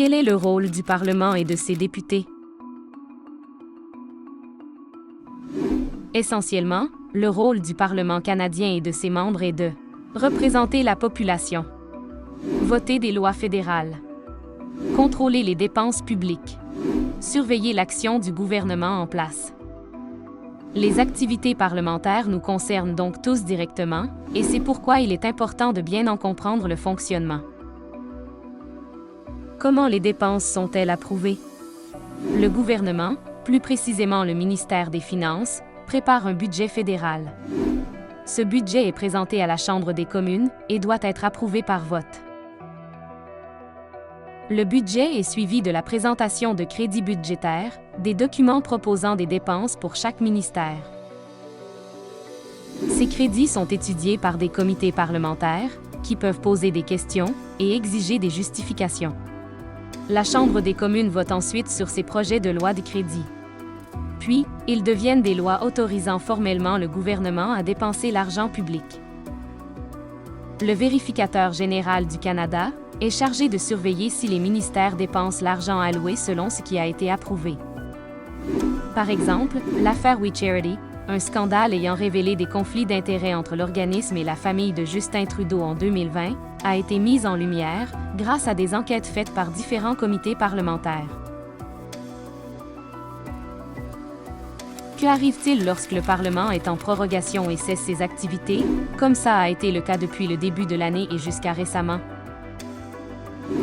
Quel est le rôle du Parlement et de ses députés? Essentiellement, le rôle du Parlement canadien et de ses membres est de représenter la population, voter des lois fédérales, contrôler les dépenses publiques, surveiller l'action du gouvernement en place. Les activités parlementaires nous concernent donc tous directement, et c'est pourquoi il est important de bien en comprendre le fonctionnement. Comment les dépenses sont-elles approuvées? Le gouvernement, plus précisément le ministère des Finances, prépare un budget fédéral. Ce budget est présenté à la Chambre des communes et doit être approuvé par vote. Le budget est suivi de la présentation de crédits budgétaires, des documents proposant des dépenses pour chaque ministère. Ces crédits sont étudiés par des comités parlementaires, qui peuvent poser des questions et exiger des justifications. La Chambre des communes vote ensuite sur ces projets de loi de crédit. Puis, ils deviennent des lois autorisant formellement le gouvernement à dépenser l'argent public. Le vérificateur général du Canada est chargé de surveiller si les ministères dépensent l'argent alloué selon ce qui a été approuvé. Par exemple, l'affaire We Charity, un scandale ayant révélé des conflits d'intérêts entre l'organisme et la famille de Justin Trudeau en 2020, a été mise en lumière grâce à des enquêtes faites par différents comités parlementaires. Qu'arrive-t-il lorsque le Parlement est en prorogation et cesse ses activités, comme ça a été le cas depuis le début de l'année et jusqu'à récemment?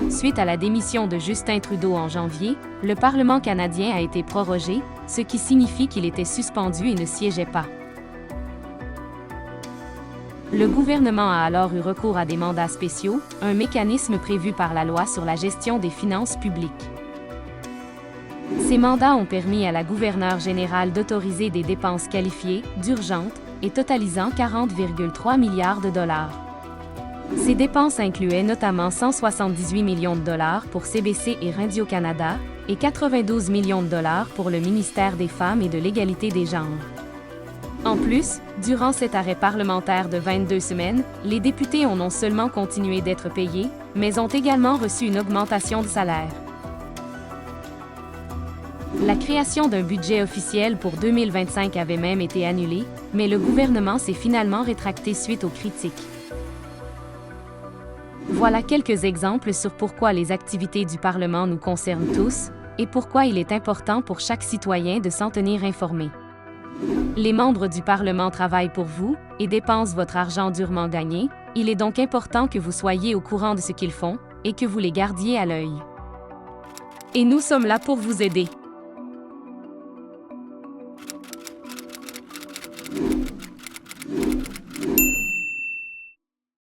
Suite à la démission de Justin Trudeau en janvier, le Parlement canadien a été prorogé, ce qui signifie qu'il était suspendu et ne siégeait pas. Le gouvernement a alors eu recours à des mandats spéciaux, un mécanisme prévu par la loi sur la gestion des finances publiques. Ces mandats ont permis à la gouverneure générale d'autoriser des dépenses qualifiées, d'urgentes, et totalisant 40,3 milliards de dollars. Ces dépenses incluaient notamment 178 millions de dollars pour CBC et Radio-Canada et 92 millions de dollars pour le ministère des Femmes et de l'Égalité des genres. En plus, durant cet arrêt parlementaire de 22 semaines, les députés ont non seulement continué d'être payés, mais ont également reçu une augmentation de salaire. La création d'un budget officiel pour 2025 avait même été annulée, mais le gouvernement s'est finalement rétracté suite aux critiques. Voilà quelques exemples sur pourquoi les activités du Parlement nous concernent tous, et pourquoi il est important pour chaque citoyen de s'en tenir informé. Les membres du Parlement travaillent pour vous et dépensent votre argent durement gagné, il est donc important que vous soyez au courant de ce qu'ils font et que vous les gardiez à l'œil. Et nous sommes là pour vous aider.